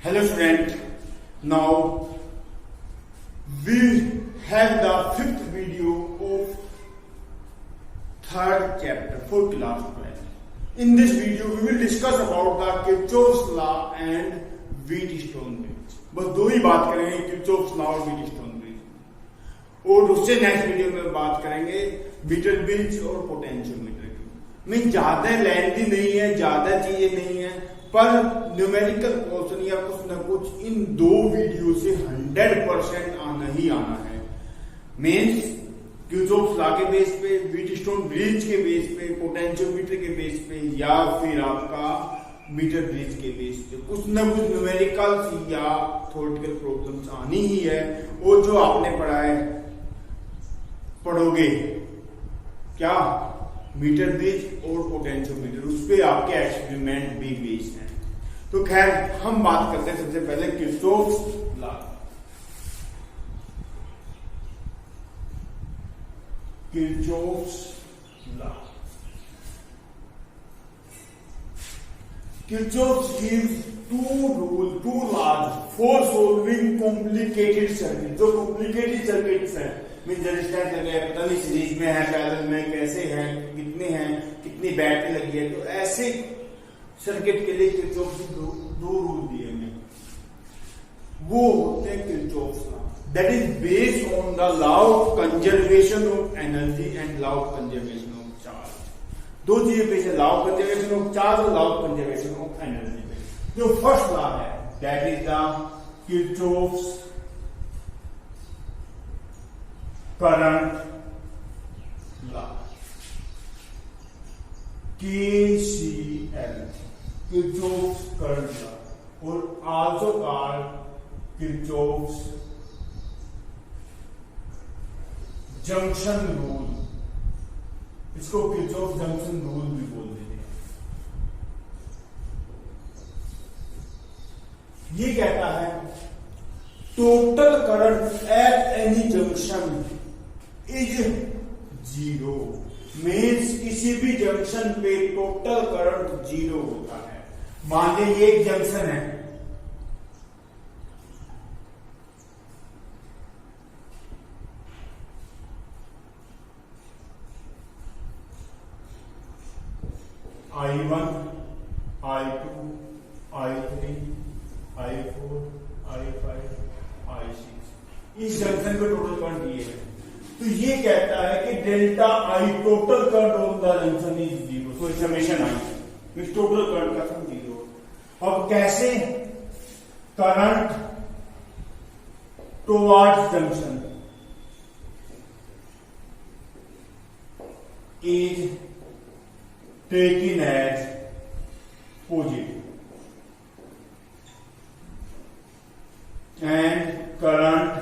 Hello student, now we have the fifth video of third chapter for class 12. In this video we will discuss about the Kirchhoff's law and Wheatstone bridge. बस दो ही बात करेंगे, Kirchhoff's law और Wheatstone bridge, और उससे next video में बात करेंगे मीटर ब्रिज और पोटेंशियोमीटर की। मैं ज्यादा लेंथी नहीं है, ज्यादा चीजें नहीं है, पर न्यूमेरिकल पोर्शन या कुछ न कुछ इन दो वीडियो से 100% आना ही आना है। मीन्स किर्चॉफ्स लॉ के बेस पे, व्हीटस्टोन ब्रिज के बेस पे, पोटेंशियोमीटर के बेस पे, या फिर आपका मीटर ब्रिज के बेस पे कुछ न कुछ न्यूमेरिकल या थ्योरेटिकल प्रॉब्लम्स आनी ही है। और जो आपने पढ़ा है पढ़ोगे क्या, मीटर ब्रिज और पोटेंशियोमीटर, उस पे आपके एक्सपेरिमेंट भी बेस्ड हैं। तो खैर हम बात करते हैं सबसे पहले Kirchhoff's law. Kirchhoff's law, Kirchhoff gives two laws for solving complicated circuits। जो complicated circuits हैं, मीन रेजिस्टेंस लगे हैं, पता नहीं सीरीज में है, पैरेलल में, कैसे हैं, कितने हैं, कितनी बैटरी लगी है, तो ऐसे सर्किट के लिए किर्चॉफ के दो रूल दिए हैं। वो होते हैं Kirchhoff's law, that is based on the law of conservation of energy and law of conservation of charge. दो चीजें पे है, law of conservation of charge और law of conservation of energy पे। जो फर्स्ट लॉ है that is the Kirchhoff's current law, KCL, Kirchhoff's current law, और also called Kirchhoff's junction rule. इसको किर्चॉफ जंक्शन रूल भी बोल देते हैं। ये कहता है total current at any junction is zero. Means किसी भी जंक्शन पे टोटल करंट जीरो होता है। मान लीजिए एक जंक्शन है, I1, I2, I3, I4, I5, I6, इस जंक्शन पे टोटल करंट ये है। तो ये कहता है कि delta I total current of the junction is zero. तो समेशन आई इस टोटल करंट का सम जीरो। अब कैसे current towards junction is taken as positive and current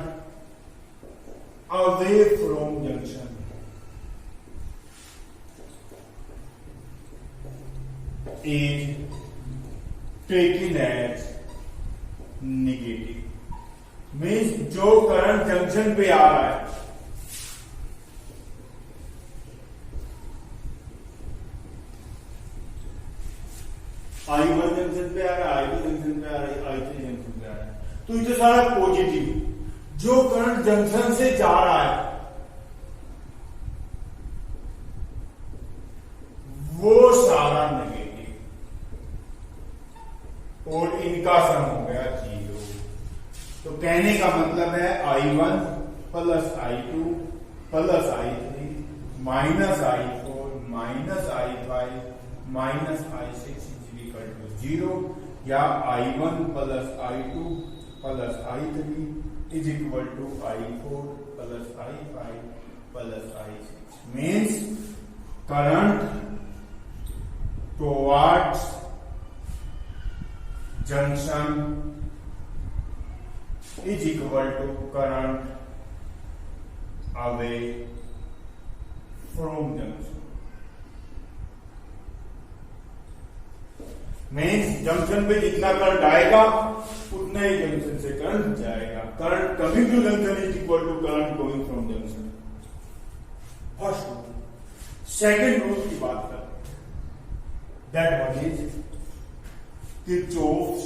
away from junction is taken as negative। Means जो current junction पे आ रहा है, I1 junction पे आ रहा है, I2 जंक्शन पे आ रहा है, I3 जंक्शन पे आ रहा है, तो ये सारा पॉजिटिव। जो करंट जंक्शन से जा रहा है वो सारा नेगेटिव, और इनका सम हो गया जीरो। तो कहने का मतलब है I1 plus I2 plus I3 minus I4 minus I5 minus I6 zero, या I1 plus I2 plus I3 is equal to I4 plus I5 plus I6। Means current towards junction is equal to current away from junction. Means junction पे जितना current आएगा उतना ही junction से current जाएगा। Current coming to junction is equal to current going from junction. First rule. Second rule की बात करते हैं, that one is Kirchhoff's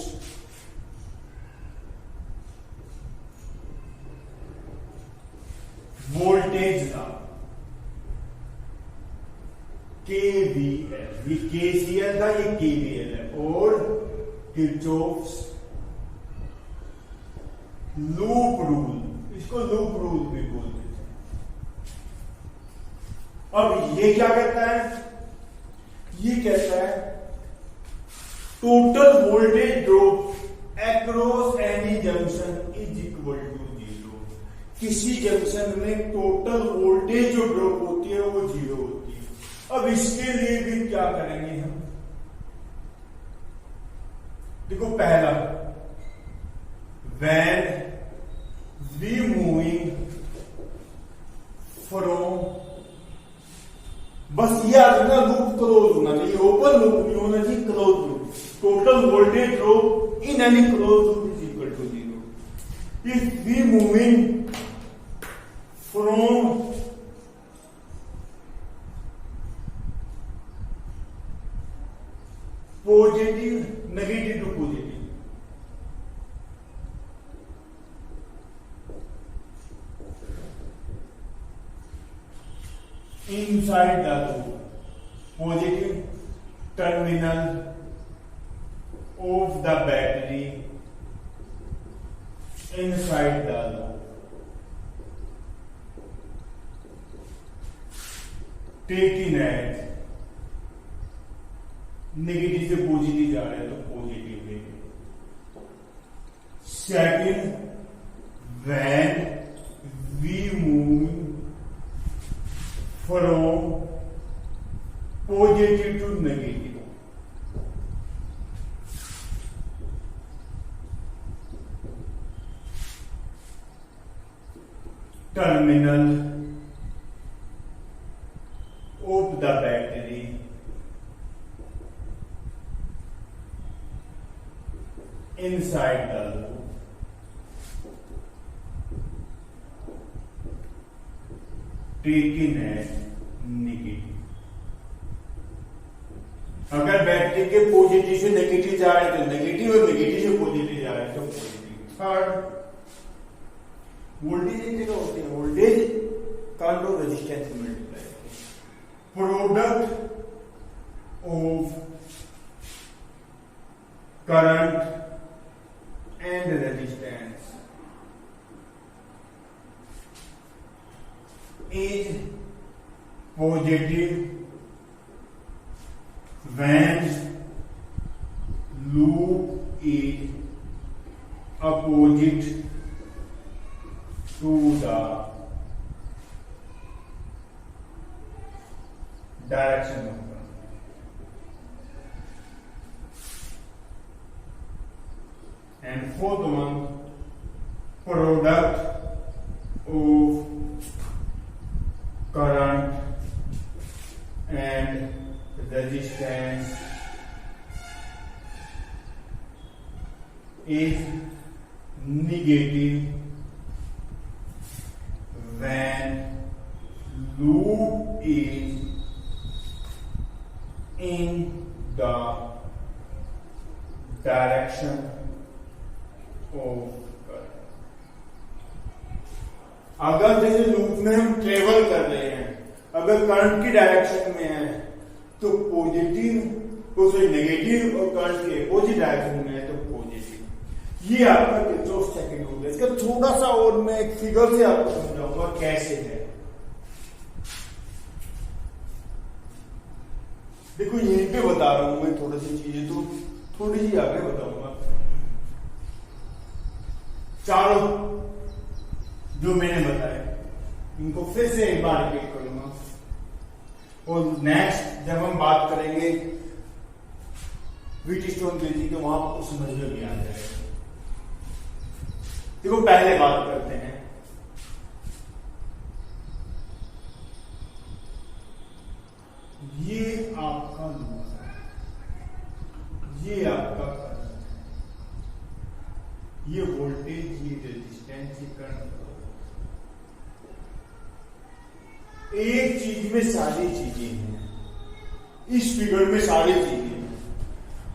KVL, ये KCL था, ये KVL है, और किरचॉफ्स लूप रूल, इसको लूप रूल भी बोलते थे। अब ये क्या कहता है? ये कहता है total voltage drop across any junction is equal to 0। किसी जंक्शन में टोटल वोल्टेज जो ड्रॉप होती है वो 0 होती है। अब इसके लिए भी क्या करेंगे हम? देखो पहला, when we moving from, बस ये याद रखना लूप क्लोज होना चाहिए, ओपन लूप नहीं होना चाहिए, close loop. Total voltage drop in any close loop is equal to 0। If we moving from positive negative to positive, inside the loop, positive terminal of the battery inside the loop, taken as negative से positive जा रहे हैं तो positive लेंगे। Second, when we move from positive to negative, terminal of the battery inside the loop, taken as negative. अगर battery के positive से negative जा रहे तो नेगेटिव, और नेगेटिव से पॉजिटिव जा रहे तो पॉजिटिव। थर्ड, वोल्टेज एक जगह होती है, वोल्टेज करंट और रेजिस्टेंस को multiply, product of current and resistance is positive when loop is opposite to the direction of current. And fourth one, product of current and resistance is negative when loop is in the direction अगर जैसे loop में हम travel कर रहे हैं, अगर current की direction में है तो पॉजिटिव, तो सॉरी नेगेटिव, और करंट के अपोजिट डायरेक्शन में है तो पॉजिटिव। ये आपका किरचॉफ सेकंड रूल है। इसका थोड़ा सा और मैं एक फिगर से आपको समझाऊंगा कैसे है। देखो यहीं पे बता रहा हूं मैं थोड़ी सी चीजें, तो थोड़ी सी आगे बताऊंगा। चारों जो मैंने बताया इनको फिर से एक बार रिपीट करूंगा, और नेक्स्ट जब हम बात करेंगे व्हीटस्टोन ब्रिज तो वहां आपको समझ में भी आ जाएगा। देखो पहले बात करते हैं ये आपका लूप है, ये आपका करंट, ये वोल्टेज, ये रेजिस्टेंस, ये करंट। एक चीज में सारी चीजें हैं, इस फिगर में सारी चीजें हैं।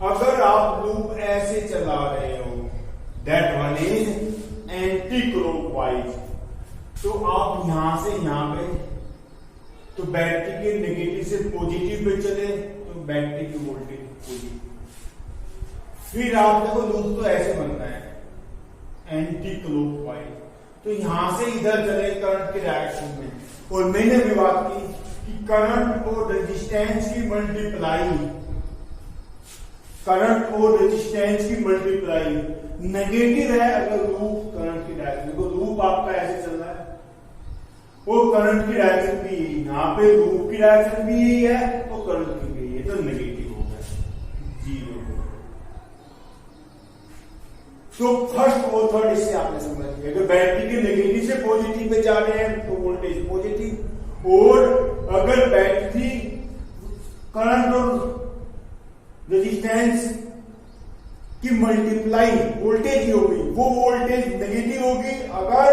अगर आप लूप ऐसे चला रहे हो, that one is anti clockwise, तो आप यहां से यहां पे तो बैटरी के नेगेटिव से पॉजिटिव पे चले तो बैटरी की वोल्टेज पॉजिटिव। फिर आप देखो लूप तो ऐसे बनता है एंटी क्लॉकवाइज, तो यहां से इधर चले करंट के डायरेक्शन में। और मैंने भी बात की कि करंट और रेजिस्टेंस की मल्टीप्लाई, करंट और रेजिस्टेंस की मल्टीप्लाई नेगेटिव है अगर लूप करंट की डायरेक्शन। तो लूप आपका ऐसे चल रहा है, वो करंट की डायरेक्शन भी यही, यहाँ पे लूप की डायरेक्शन भी यही है तो करंट की भी यही है, तो नेगेटिव हो गया, जीरो हो गया। तो फर्स्ट और थर्ड इससे आपने समझ लिया, अगर बैटरी के नेगेटिव से पॉजिटिव पे जा रहे हैं तो वोल्टेज पॉजिटिव, और अगर बैटरी करंट और रेजिस्टेंस की मल्टीप्लाई वोल्टेज ही होगी, वो वोल्टेज नेगेटिव होगी अगर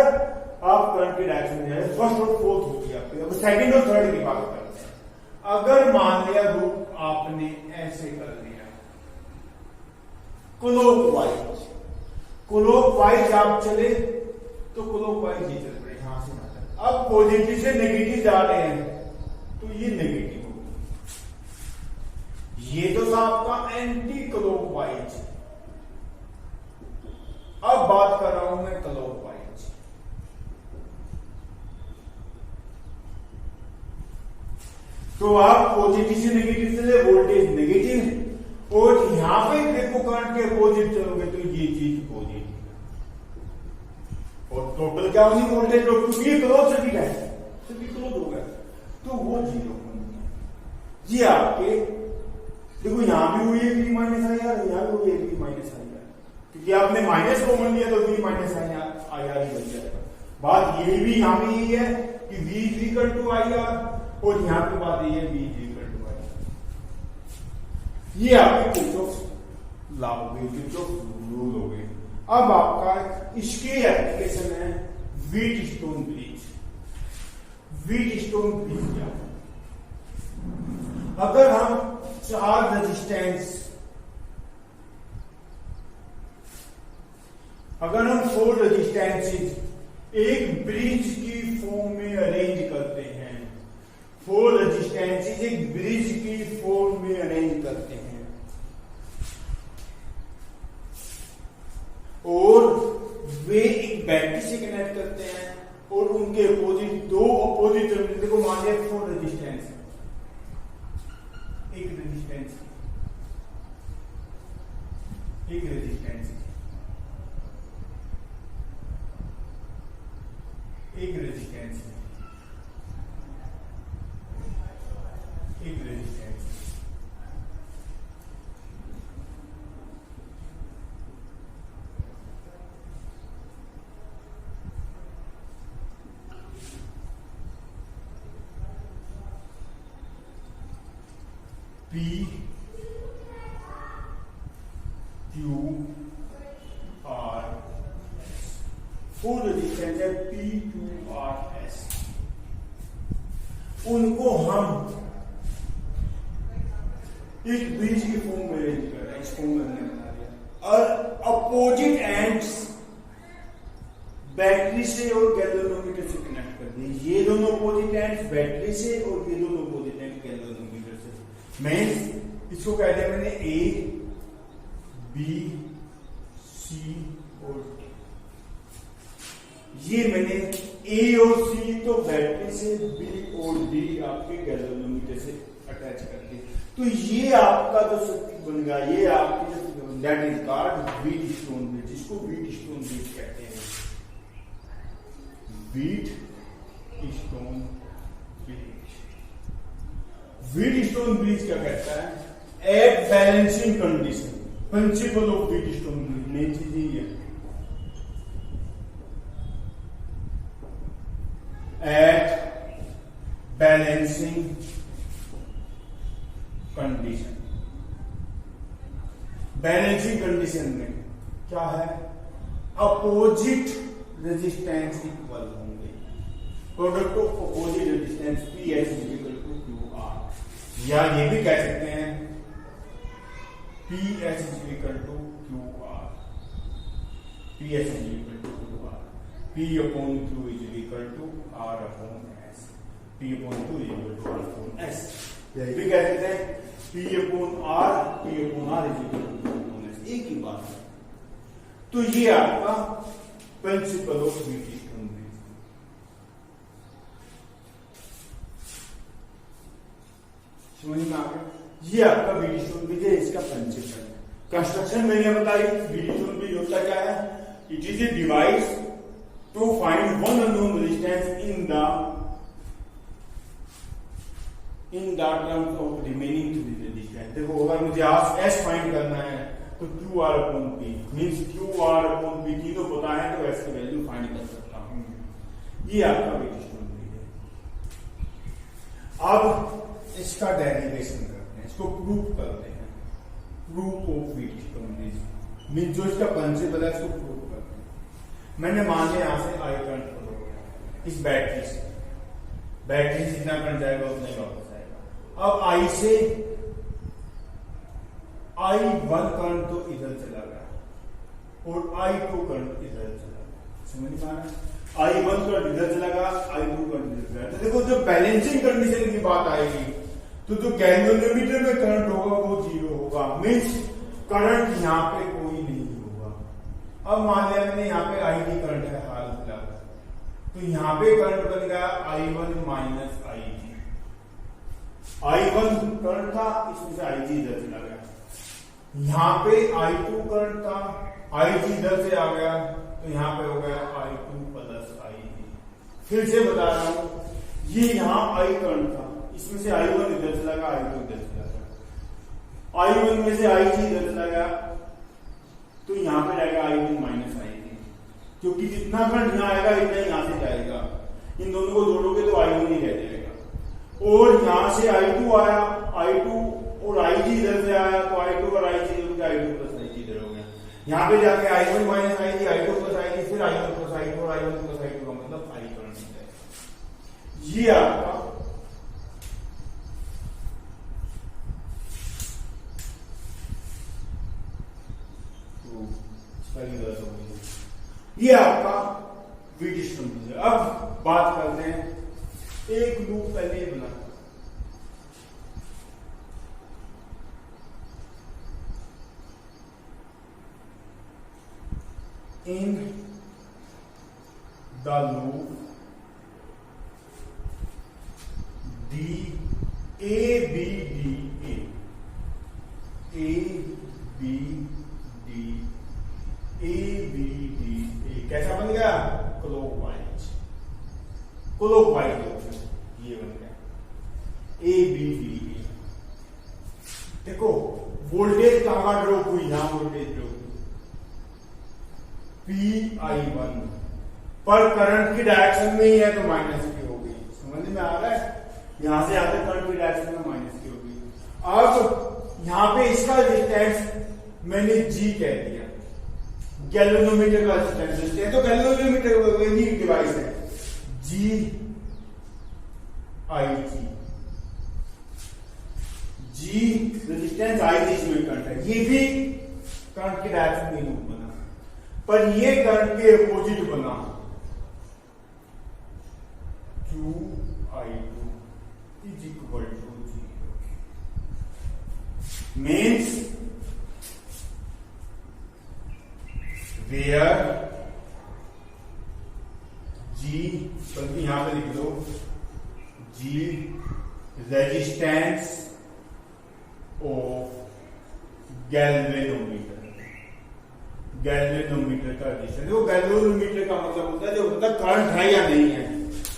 आप करंट की डायरेक्शन में जा रहे हैं। फर्स्ट और फोर्थ होगी आपकी। अब सेकंड और थर्ड की बात करते हैं। अगर मान लिया लूप आपने ऐसे कर लिया क्लॉकवाइज, क्लॉकवाइज आप चले तो क्लॉकवाइज ही चल रहे यहां से ना। अब पॉजिटिव से नेगेटिव जा रहे हैं तो ये नेगेटिव होगी। ये तो था आपका एंटी क्लॉकवाइज। अब बात कर रहा हूं मैं क्लॉकवाइज। तो आप पॉजिटिव से नेगेटिव चले, वोल्टेज नेगेटिव, और यहां पे देखो करंट के अपोजिट चलोगे तो ये चीज पॉजिटिव, और टोटल क्या होगी वोल्टेज ड्रॉप, क्योंकि ये क्लोज सर्किट है, सभी क्लोज हो गया तो वो जीरो होगी। ये आपके देखो यहां भी हुई है V माइनस आई आर, यहां भी हुई है V माइनस आई आर, क्योंकि आपने माइनस कॉमन लिया तो V माइनस आई आर ही बन जाएगा। बात ये भी यहां भी यही है कि V is equal to I R, और यहां पे बात ये है V is equal to I R. ये आपकी किरचॉफ लॉ हो गई, किरचॉफ रूल हो गई। अब आपका इसके एप्लीकेशन है व्हीटस्टोन ब्रिज। व्हीटस्टोन ब्रिज क्या है? अगर हम चार रेजिस्टेंस, अगर हम 4 रेजिस्टेंसेस एक ब्रिज की फॉर्म में अरेंज करते हैं, 4 रेजिस्टेंसेस एक ब्रिज की फॉर्म में अरेंज करते हैं, और वे एक बैटरी से कनेक्ट करते हैं, और उनके अपोजिट दो अपोजिट टर्मिनल को मान लिया 4 रेजिस्टेंस, एक रेजिस्टेंस, एक रेजिस्टेंस, एक रेजिस्टेंस, एक resistance, P Q R S, 4 resistance है P Q R S, उनको हम एक ब्रिज की फॉर्म में अरेंज कर रहे हैं, इस फॉर्म में हमने बना दिया, और अपोजिट एंड्स बैटरी से और गैल्वेनोमीटर से कनेक्ट कर दिए। ये दोनों अपोजिट एंड्स बैटरी से और ये दोनों अपोजिट एंड्स गैल्वेनोमीटर से। मैं इसको कहते हैं मैंने A, B, C और D। ये मैंने A और C तो बैटरी से, B और D आपके गैल्वेनोमीटर से अटैच कर दिए। तो ये आपका जो सर्किट बन गया, ये आपकी जो that is called Wheatstone bridge, जिसको व्हीटस्टोन ब्रिज कहते हैं। व्हीटस्टोन ब्रिज, व्हीटस्टोन ब्रिज क्या कहता है? At balancing condition, principle of Wheatstone bridge main चीज ही है। At balancing condition, balancing condition में क्या है? अपोजिट रेजिस्टेंस इक्वल होंगे, product of opposite resistance P S is equal to Q R, या ये भी कह सकते हैं P S is equal to Q R, P S is equal to Q R, P upon Q is equal to R upon S. P upon 2 equal to R upon S। यही भी कह सकते हैं P upon R is equal to 2 upon S, एक ही बात है। तो ये आपका प्रिंसिपल ऑफ व्हीटस्टोन ब्रिज। समझ में आ गया? ये आपका व्हीटस्टोन ब्रिज है, इसका प्रिंसिपल है। कंस्ट्रक्शन मैंने बताई, व्हीटस्टोन ब्रिज होता क्या है? It is a device to find one unknown resistance in the terms of remaining three resistance. देखो अगर मुझे एस फाइंड करना है तो Q R upon P means Q R upon P तीनों पता है तो एस की वैल्यू फाइंड कर सकता हूं। ये आपका व्हीटस्टोन ब्रिज है। अब इसका डेरिवेशन करते हैं, इसको प्रूव करते हैं। Proof of Wheatstone bridge means जो इसका प्रिंसिपल है इसको प्रूव करते हैं। मैंने मान लिया यहां से आई करंट फ्लो हो गया इस बैटरी से, बैटरी से जितना करंट जाएगा उतना ही वापस आएगा। अब आई से I1 करंट तो इधर चला गया और I2 करंट इधर चला गया। समझ में आ रहा है? I1 करंट इधर चला गया, I2 करंट इधर चला गया। तो देखो जब बैलेंसिंग कंडीशन की बात आएगी तो जो गैल्वेनोमीटर में करंट होगा वो 0 होगा, मीन्स करंट यहाँ पे कोई नहीं होगा। अब मान लिया मैंने यहाँ पे IG करंट है हाल फिलहाल, तो यहाँ पे करंट बन गया I1 minus IG। I1 current था, इसमें से IG इधर चला गया। यहाँ पे I2 करंट था, IG इधर से आ गया तो यहाँ पे हो गया I2 प्लस IG। फिर से बता रहा हूं, ये यहाँ I करंट था, इसमें से I1 इधर चला गया, I2 इधर चला गया। I1 में से IG इधर चला गया तो यहाँ पे रहेगा I1 माइनस IG, क्योंकि जितना करंट यहाँ आएगा इतना ही यहाँ से जाएगा। इन दोनों को जोड़ोगे तो I1 ही रह जाएगा। और यहाँ से I2 आया, I2 और IG इधर से आया तो I2 और IG I2 प्लस IG इधर हो गया। यहाँ पे जाके I1 minus IG, I2 plus IG, फिर I1 प्लस I2 और I1 प्लस I2 का मतलब I करंट है। ये आपका ये आपका व्हीटस्टोन ब्रिज है। अब बात करते हैं एक लूप पहले ही बना, in the loop D A B D A A B D A B D A कैसा बन गया? क्लॉकवाइज, क्लॉकवाइज ये बन गया A B D A। देखो वोल्टेज कहां ड्रॉप हुई? यहां वोल्टेज ड्रॉप PI1 पर करंट की डायरेक्शन में ही है तो माइनस की होगी। समझ में आ रहा है? यहां से आते करंट की डायरेक्शन में माइनस की होगी। अब यहां पे इसका रेजिस्टेंस मैंने G कह दिया, गैल्वेनोमीटर का रेजिस्टेंस है तो गैल्वेनोमीटर की डिवाइस है G रेजिस्टेंस IG इसमें करंट है। ये भी करंट की डायरेक्शन में लूप बना, पर ये करंट के अपोजिट बना QI2 is equal to 0 means where G, बल्कि यहां पे लिख लो G resistance of galvanometer, galvanometer का रेजिस्टेंस। वो गैल्वेनोमीटर का मतलब होता है जो मतलब करंट है या नहीं है।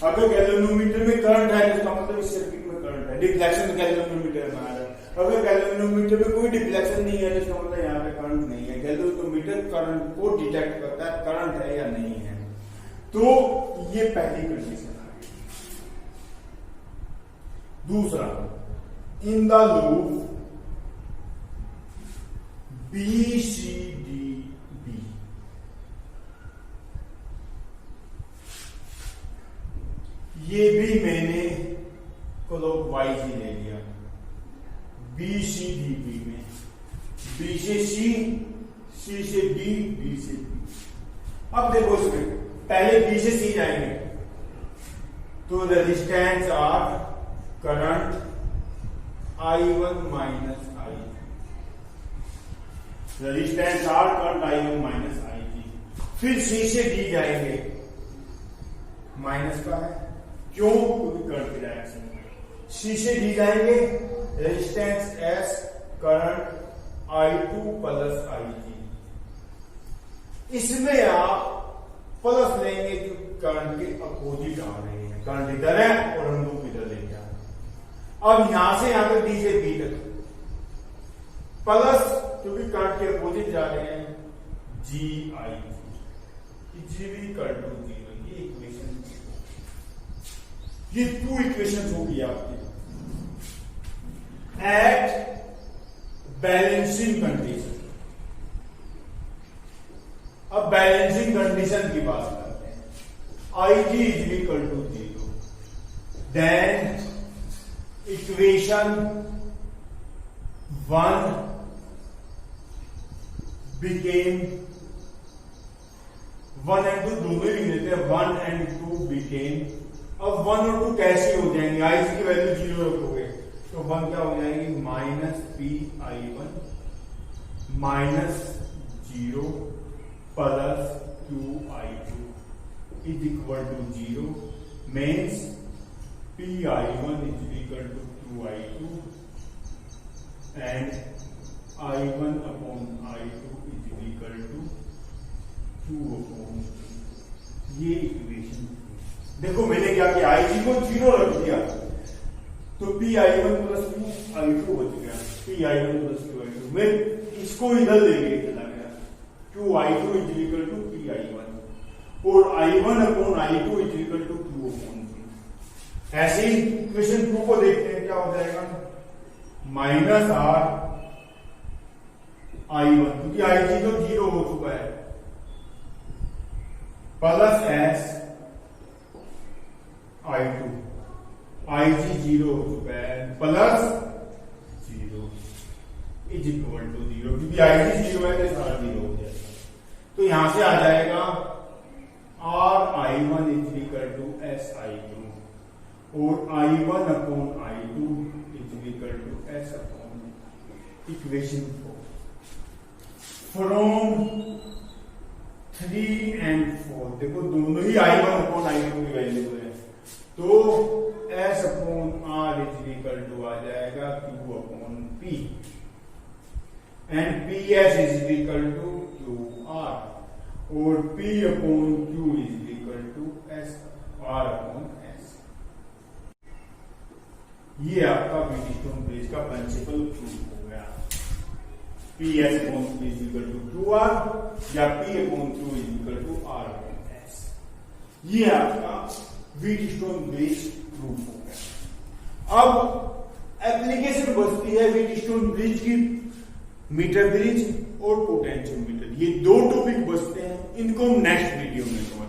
अगर गैल्वेनोमीटर में करंट है तो इसका मतलब इस सर्किट में करंट है, डिफ्लेक्शन गैल्वेनोमीटर में आ रहा है। अगर गैल्वेनोमीटर में कोई डिफ्लेक्शन नहीं है तो इसका मतलब यहाँ पे करंट नहीं है। गैल्वेनोमीटर करंट को डिटेक्ट करता है करंट है या नहीं है। तो ये पहली कंडीशन आ गई। दूसरा, इन द लूप BCD ये भी मैंने क्लॉकवाइज ही ले लिया। बी सी डी बी में बी से सी, सी से डी, डी से बी। अब देखो इसमें पहले बी से सी जाएंगे, तो resistance R current I1 minus I, resistance R current I1 minus I। फिर C से D जाएंगे, माइनस का है, क्यों? क्योंकि करंट की डायरेक्शन। C से D जाएंगे, resistance S current I2 plus IG। इसमें आप प्लस लेंगे क्योंकि करंट के अपोजिट आ रहे हैं, करंट इधर है और हम लूप इधर लेंगे। अब यहां से यहां तक D से B तक प्लस, क्योंकि करंट के अपोजिट जा रहे हैं, GIG भी इक्वल टू 0। ये इक्वेशन, ये 2 इक्वेशन होगी आपकी एट बैलेंसिंग कंडीशन। अब बैलेंसिंग कंडीशन की बात करते हैं। IG is equal to 0, then equation 1 became 1 and 2 दोनों लिख लेते हैं, 1 एंड 2 बिकेम। अब 1 और 2 कैसे हो जाएंगे? IG की वैल्यू 0 रखोगे तो 1 क्या हो जाएगी? Minus PI1 minus 0 plus 2I2 is equal to 0, means PI1 is equal to 2I2 and I1 upon I2 is equal to 2 upon. ये इक्वेशन देखो, मैंने क्या किया, IG को 0 रख दिया तो PI1 प्लस 2I2 बच गया, PI1 प्लस 2I2। मैं इसको इधर लेके चला गया, 2I2 is equal to PI1 और I1 upon I2 is equal to 2 upon 3। ऐसे ही इक्वेशन 2 को देखते हैं, क्या हो जाएगा? माइनस R I1, क्योंकि IG तो 0 हो चुका है, प्लस S I2, IG 0 हो चुका है, प्लस 0 इज इक्वल टू 0, क्योंकि IG 0 है तो सारा 0 हो जाएगा। तो यहां से आ जाएगा RI1 is equal to SI2 और I1 upon I2 is equal to S upon. Equation 4 from 3 and 4, देखो दोनों ही I1 अपॉन I2 की वैल्यू है, तो S upon R is equal to आ जाएगा Q upon P and PS is equal to QR और P upon Q is equal to S R upon S। ये आपका व्हीटस्टोन ब्रिज का principle proof हो गया। PS upon Q is equal to QR या P upon Q is equal to R upon S। ये आपका Wheatstone bridge proof हो गया। अब एप्लीकेशन बचती है व्हीटस्टोन ब्रिज की, मीटर ब्रिज और पोटेंशियोमीटर। ये 2 टॉपिक बचते हैं, इनको हम नेक्स्ट वीडियो में कवर